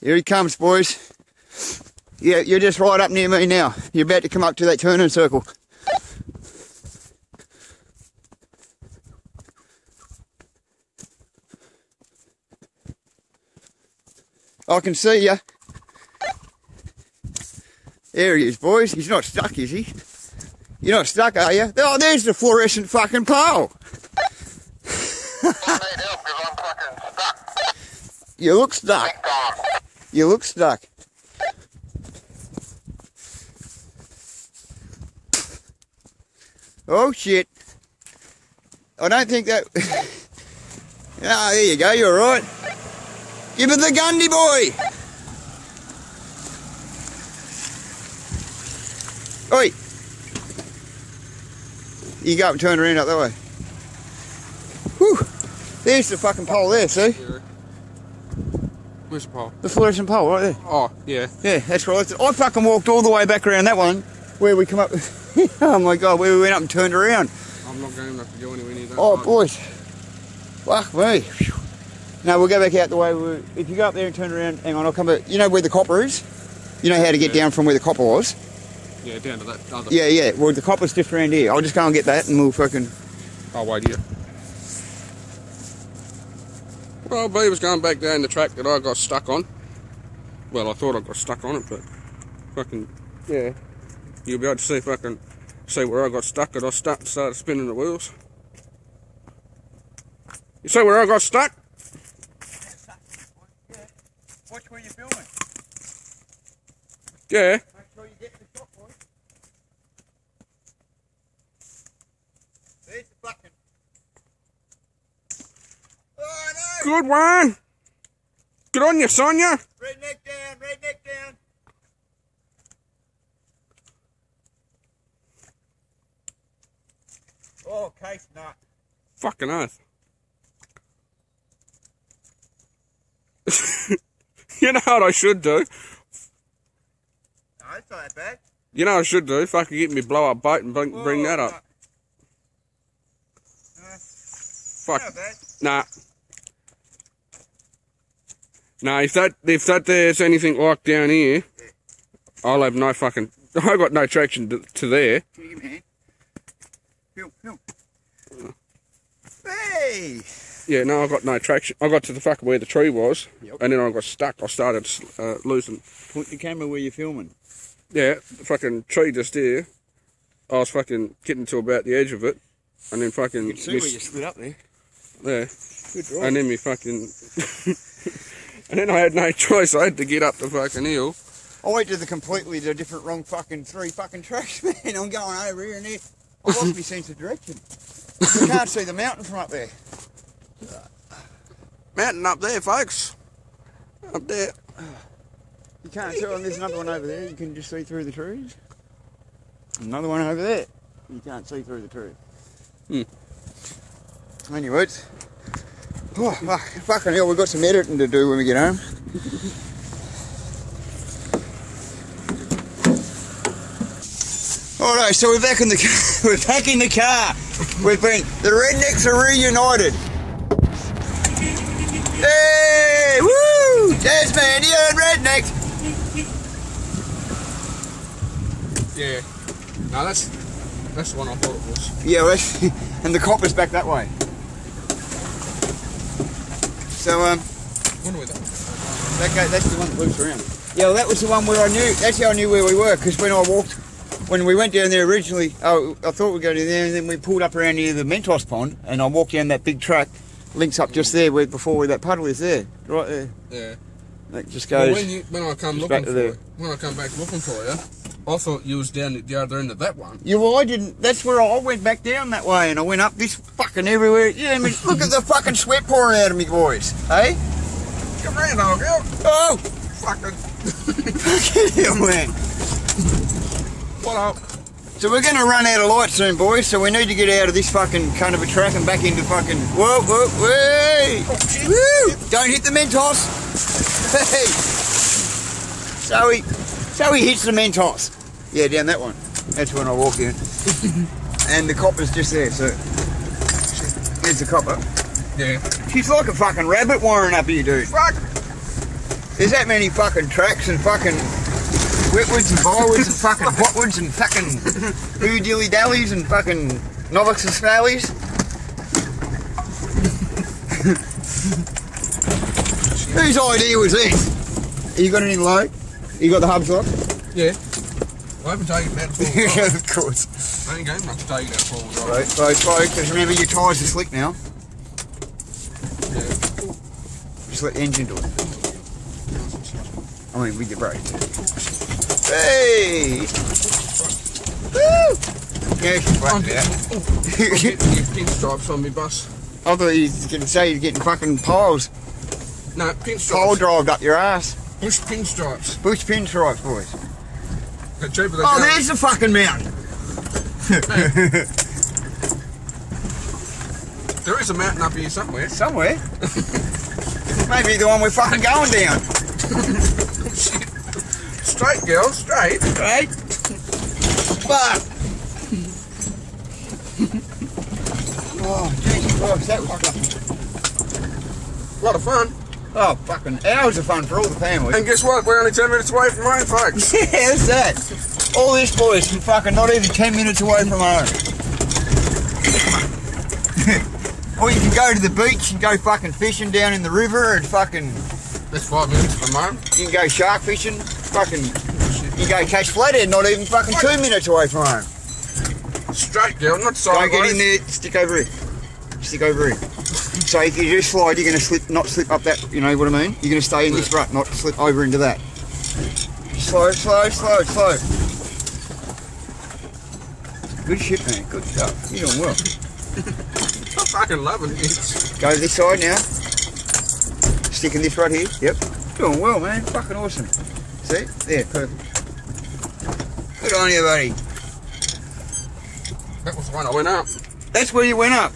Here he comes, boys. Yeah, you're just right up near me now. You're about to come up to that turning circle. I can see ya. There he is, boys. He's not stuck, is he? You're not stuck, are you? Oh, there's the fluorescent fucking pole. You look stuck. You look stuck. Oh shit. I don't think that... Ah, there you go, you're right. Give it the Gundy boy! Oi! You go up and turn around up that way. Whew! There's the fucking pole there, see? Where's the pole? The fluorescent pole, right there. Oh, yeah. Yeah, that's right. I fucking walked all the way back around that one, where we come up... Oh my god, where we went up and turned around. I'm not going to have to go anywhere near that. Oh, boys. Fuck me. No, we'll go back out the way. If you go up there and turn around, hang on, I'll come back. You know where the copper is? You know how to get down from where the copper was? Yeah, down to that other... Yeah, yeah. Well, the copper's just around here. I'll just go and get that and we'll fucking... I'll wait here. Well, I believe it's going back down the track that I got stuck on. Well, I thought I got stuck on it, but... Fucking... Yeah. You'll be able to see fucking... See where I got stuck, and I started spinning the wheels. You see where I got stuck? Yeah. Watch where you're filming. Yeah. Make sure you get the shot, boy. There's the fucking... Oh no! Good one! Good on you, Sonia! Redneck down, redneck down. Oh, case nut. Fucking oath. You know what I should do? No, it's not that bad. You know what I should do? Fucking get me blow up boat and bring that up. Fuck. Not bad. Nah. Nah, if that there's anything like down here, yeah. I'll have no fucking... I got no traction to there. Can you give me a hand? Film. Hey! Yeah, no, I got no traction. I got to the fucking where the tree was, yep. And then I got stuck. I started losing. Point the camera where you're filming. Yeah, the fucking tree just there. I was fucking getting to about the edge of it, and then fucking... You can see where you slid up there. Yeah. Good drive. And then me fucking... And then I had no choice. I had to get up the fucking hill. I went to the completely different wrong fucking three fucking tracks, man. I'm going over here and there. I lost my sense of direction. You can't see the mountain from up there. Mountain up there, folks. Up there. You can't tell, and there's another one over there. You can just see through the trees. Another one over there. You can't see through the trees. Anyways. Oh, fucking hell, we've got some editing to do when we get home. Alright, so we're back in the car. We're back in the car. The Rednecks are reunited. Hey, woo! Tasmania and Rednecks. Yeah. No, that's the one I thought it was. Yeah, well, and the copper's back that way. So, that's the one that loops around. Yeah, well, that was the one where I knew, that's how I knew where we were, because when we went down there originally, I thought we'd go to there, and then we pulled up around near the Mentos pond, and I walked down that big track, links up just there, where that puddle is there, right there. Yeah. That just goes... Well, when I come back looking for you, I thought you was down at the other end of that one. Yeah, well, I didn't. That's where I went back down that way, and I went up this fucking everywhere. Yeah, I mean, look at the fucking sweat pouring out of me, boys. Hey? Come around, old girl. Oh! Fucking... Fucking hell, man. What up? So we're going to run out of light soon, boys, so we need to get out of this fucking cunt of a track and back into fucking... Whoa, whoa, whey! Oh, woo! Don't hit the Mentos. Hey! So he hits the Mentos. Yeah, down that one. That's when I walk in. And the copper's just there, so... There's the copper. Yeah. She's like a fucking rabbit wiring up here, dude. Fuck! There's that many fucking tracks and fucking wetwoods and bywoods and fucking whatwoods and fucking who dilly dallies and fucking novices and snallies. Whose idea was this? You got any low? You got the hubs locked? Yeah. I haven't taken that full. Yeah, of course. I ain't going enough to take that full. Right, slow, because remember your tyres are slick now. Yeah. Just let the engine do it. I mean, with your brakes. Hey! Woo! Yeah, she's I'm whacked out. getting your pinstripes on me bus. I thought you was going to say you're getting fucking piles. No, pinstripes. Pole drived up your ass. Bush pinstripes. Bush pinstripes, boys. They're cheaper than Oh, there's the fucking mountain. There is a mountain up here somewhere. Somewhere. Maybe the one we're fucking going down. Straight, girl, straight. Right? Fuck. Oh, Jesus Christ, that was fucking... A lot of fun. Oh, fucking hours of fun for all the families. And guess what? We're only 10 minutes away from home, folks. Yeah, that's that. All this, boys, from fucking not even 10 minutes away from home. Or you can go to the beach and go fucking fishing down in the river and fucking... That's 5 minutes from home. You can go shark fishing, fucking... You can go catch flathead, not even fucking 2 minutes away from home. Straight, girl, not sideways. Don't get in there, stick over here. Stick over here. So if you do slide, you're going to not slip up that, you know what I mean? You're going to stay in this rut, not slip over into that. Slow, slow, slow, slow. Good shit, man. Good stuff. You're doing well. I'm fucking loving it. Go to this side now. Stick in this right here. Yep. Doing well, man. Fucking awesome. See? There, perfect. Good on you, buddy. That was the one I went up. That's where you went up.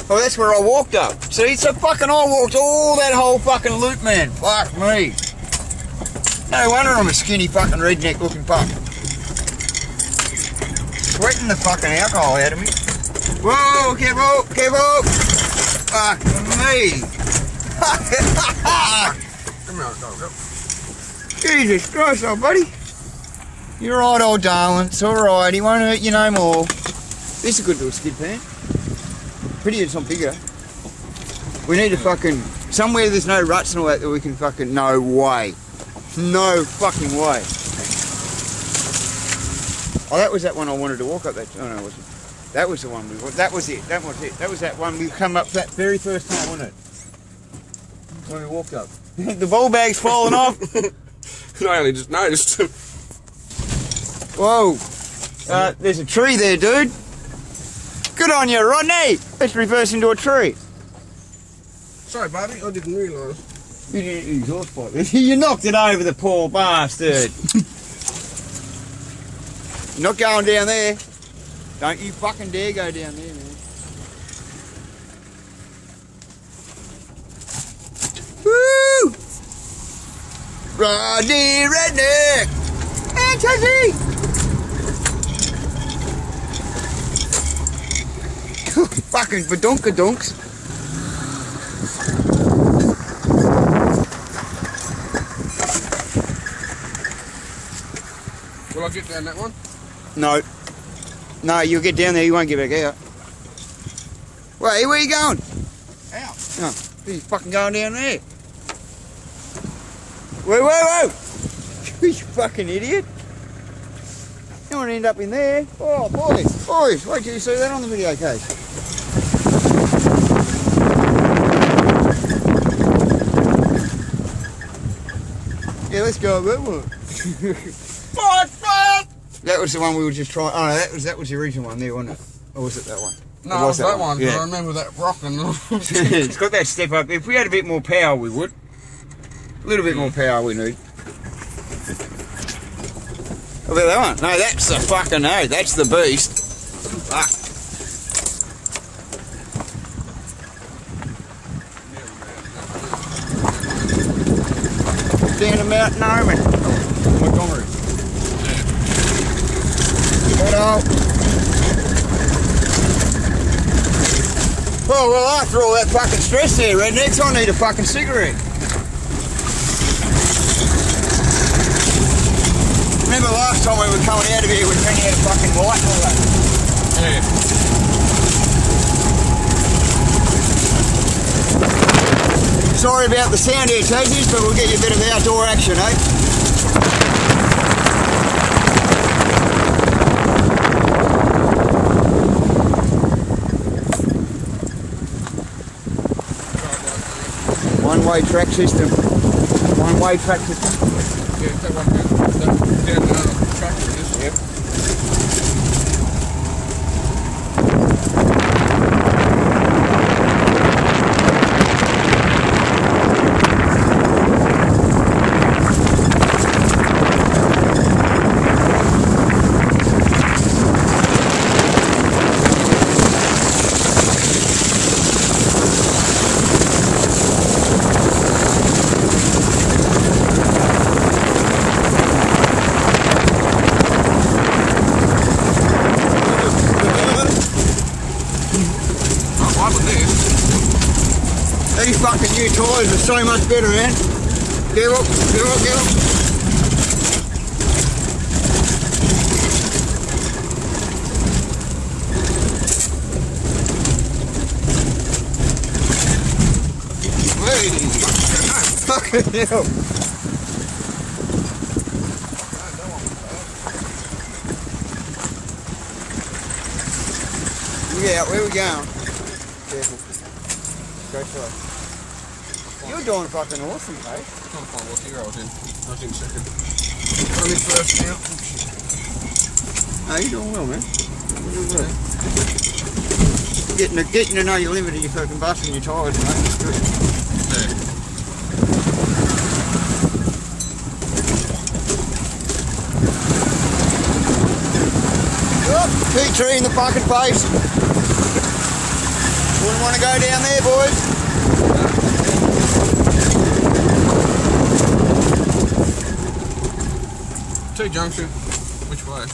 Oh, that's where I walked up. See, so fucking I walked all that whole fucking loop, man. Fuck me. No wonder I'm a skinny fucking redneck looking fuck. Sweating the fucking alcohol out of me. Whoa, careful, careful. Fuck me. Come on, go. Jesus Christ, old buddy. You're right, old darling. It's alright. He won't hurt you no more. This is a good little skid pan. Pretty it's not bigger. We need to fucking... Somewhere there's no ruts and all that we can fucking... No way. No fucking way. Oh, that was that one I wanted to walk up that... Oh, no, it wasn't. That was the one we... That was it. That was it. That was that one we come up that very first time, wasn't it? When we walked up. The ball bag's falling off. I only just noticed. Whoa. There's a tree there, dude. Good on you, Rodney. Let's reverse into a tree. Sorry, buddy. I didn't realise. You didn't exhaust pipe. You knocked it over, the poor bastard. You're not going down there. Don't you fucking dare go down there, man. Woo! Rodney Redneck! And Chazzy! Fucking badunkadunks. Will I get down that one? No. No, you'll get down there, you won't get back out. Wait, where are you going? Out. Oh, you're fucking going down there. Whoa! You fucking idiot. You don't want to end up in there. Oh, boys, wait till you see that on the video case. Yeah, let's go that one. Fuck! That was the one we were just trying. Oh, no, that was the original one there, wasn't it? Or was it that one? No, it was that one. Yeah. I remember that rock and It's got that step up. If we had a bit more power, we would. A little bit more power we need. Oh, there that one. No, that's the fucking no. That's the beast. Fuck. Down to Mount Norman. Montgomery. What up? Well, after all that fucking stress there, Rednecks, I need a fucking cigarette. Remember last time we were coming out of here, we ran out of fucking light and all that? Yeah. Sorry about the sound here, Tazies, but we'll get you a bit of outdoor action, eh? One-way track system. One-way track system. Yeah, that one down the track for this. Yep. These fucking new tyres are so much better, man. Get up, get up, get up. Fucking hell. Yeah, where we going? Careful. Go slow. You're doing fucking awesome, mate. I'm trying to find what year I was in. I was in second. I'm in first now. No, you're doing well, man. You're doing well. Getting to know your limit of your fucking busting your tyres, mate. It's good. Yeah. Oh, Pt4 in the fucking face. Wouldn't want to go down there, boys. T-junction. Which way?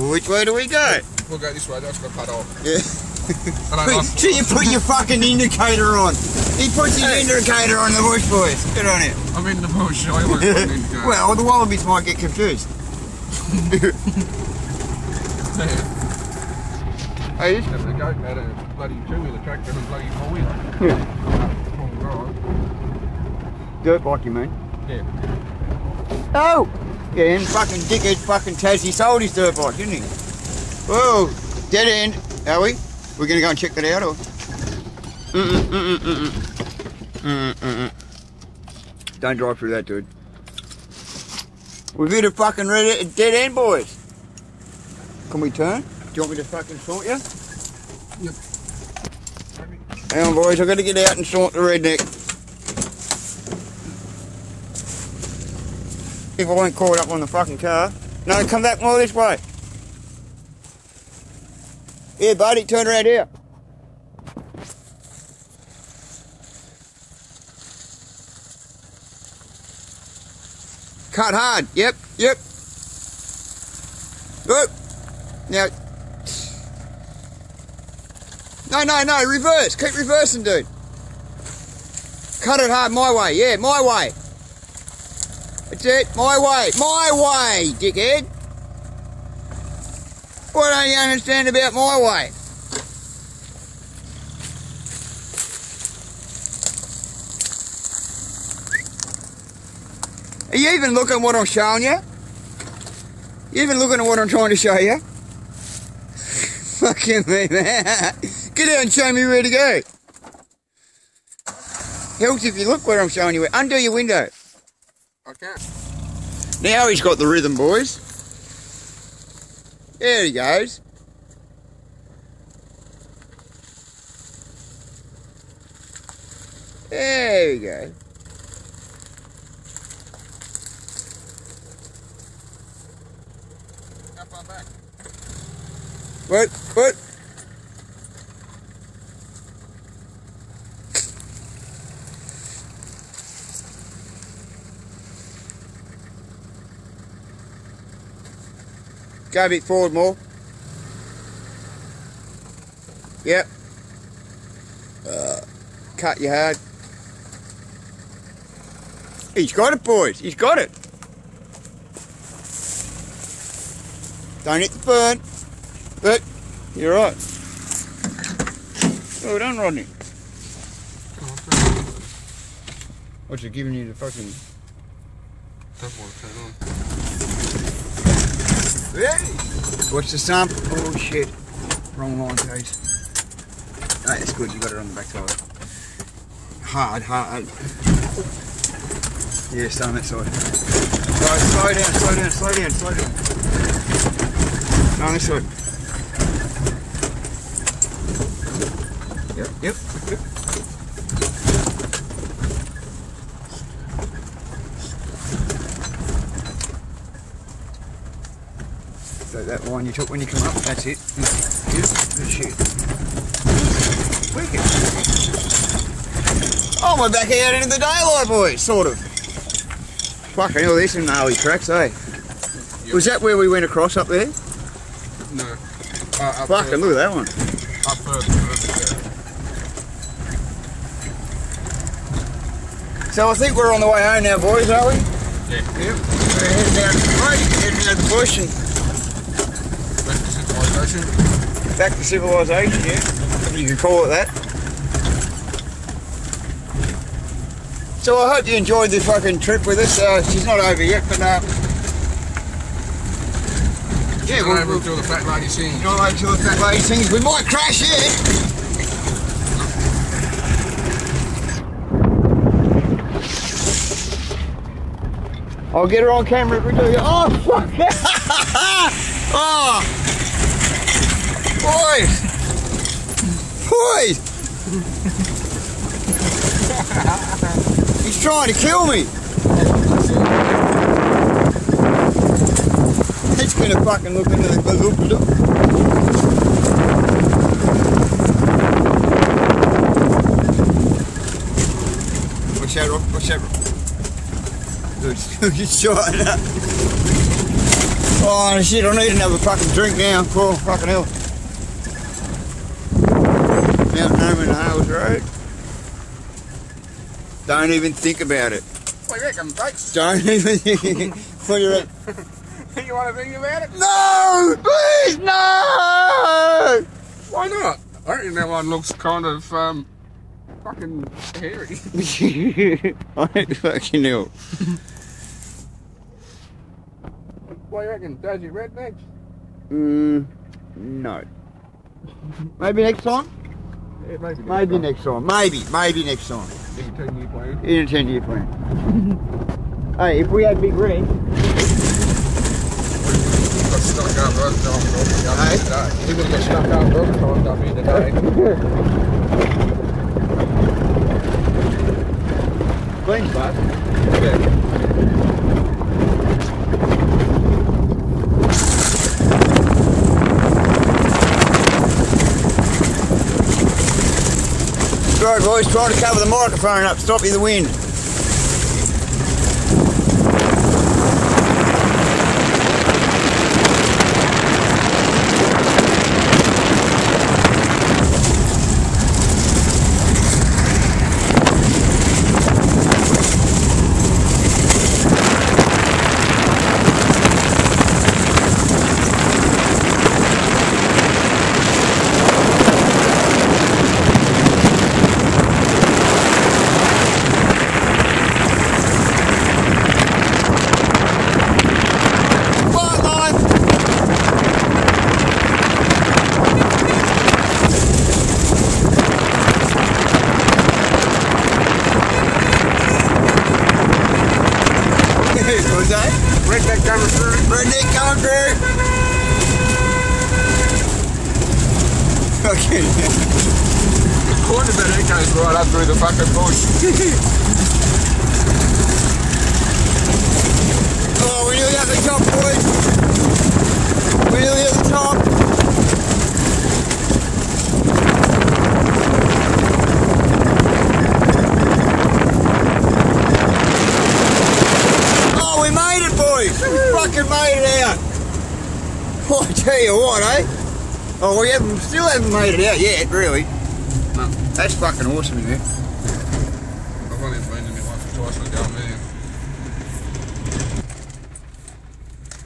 Which way do we go? We'll go this way. That's got cut off. Yeah. So you put your fucking indicator on. He puts his indicator on the bush, boys. Good on him. I'm in the bush. I won't put an indicator. Well, the wallabies might get confused. Hey, you have to go at a bloody two-wheeler tractor and a bloody four-wheeler. Yeah. Dirt bike, you mean? Yeah. Oh! Yeah, and fucking dickhead fucking Tassie sold his dirt bike, didn't he? Whoa! Dead end, are we? We're gonna go and check that out, or? Don't drive through that, dude. We've hit a fucking dead end, boys. Can we turn? Do you want me to fucking sort you? Yep. Hang on, boys, I've got to get out and sort the redneck. If I won't caught up on the fucking car. No, come back more this way. Here, buddy, turn around here. Cut hard. Yep, yep. Whoop. Now. No, reverse. Keep reversing, dude. Cut it hard my way. Yeah, my way. That's it. My way. My way, dickhead. What don't you understand about my way? Are you even looking at what I'm showing you? You even looking at what I'm trying to show you? Fucking me, man. Get out and show me where to go. Helps if you look where I'm showing you. Undo your window. I can't. Now he's got the rhythm, boys. There he goes. There we go. How far back? What? Go a bit forward more. Yep. cut you hard. He's got it, boys. He's got it. Don't hit the burn. But you're right. Well done, Rodney. What's it giving you the fucking... Don't want to turn on. Ready? What's the sample? Oh shit. Wrong line, Case. No, that's good. You got it on the back side. Hard. Yeah, stay on that side. Right, slow down. No, on this side. Yep. So that line you took when you come up, that's it. Good shit. Wicked. Oh, we're back out into the daylight, boys, sort of. Fucking hell, there's some gnarly cracks, eh? Yep. Was that where we went across up there? No. Fucking look at that one. Up further. So I think we're on the way home now, boys, aren't we? Yeah. Yep. We're heading down the road, heading out the bush and... Back to civilization, yeah. If you can call it that. So I hope you enjoyed this fucking trip with us. She's not over yet, but yeah, we'll over until the fat lady sings. Not over until the fat lady sings. We might crash here. I'll get her on camera if we do. Oh fuck! Oh, boys! He's trying to kill me. He's gonna fucking look into the look. Watch out, Rob. Good shot. Oh shit, I need another fucking drink now. Oh, fucking hell. Mountain home in the Hales Road. Don't even think about it. What do you reckon, folks? Don't even think. What do you reckon? You want to think about it? No! Please, no! Why not? I reckon that one looks kind of, fucking hairy. I don't fucking know. What do you reckon? Does you redneck? No. Maybe next time? Yeah, maybe next time. Maybe next time. In a 10-year plan. In a 10-year plan. Hey, if we had Big Red... Got stuck up road time today. He would have got stuck up road time up here today. Clean spot. Yeah. Sorry boys, trying to cover the microphone up, stop you the wind. Redneck coming through. Redneck coming through. Okay. According to that, it goes right up through the fucking bush. Oh, we're nearly at the top, boys. We're nearly at the top. Fucking made it out. Oh, I tell you what, eh? Oh, we still haven't made it out yet, really. No. That's fucking awesome, isn't it?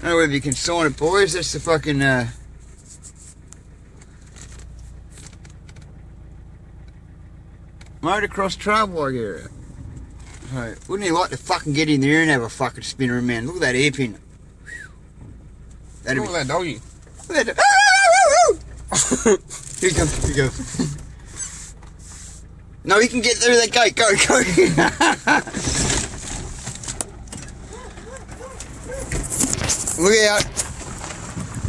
I don't know whether you can sign it, boys. That's the fucking motocross trail bike area. So, wouldn't you like to fucking get in there and have a fucking spinner, man? Look at that hairpin. Look at that doggy. Look at that. Here he comes. Here he goes. No, he can get through that gate. Go, go. Look out.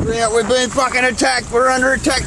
Look out. We're being fucking attacked. We're under attack.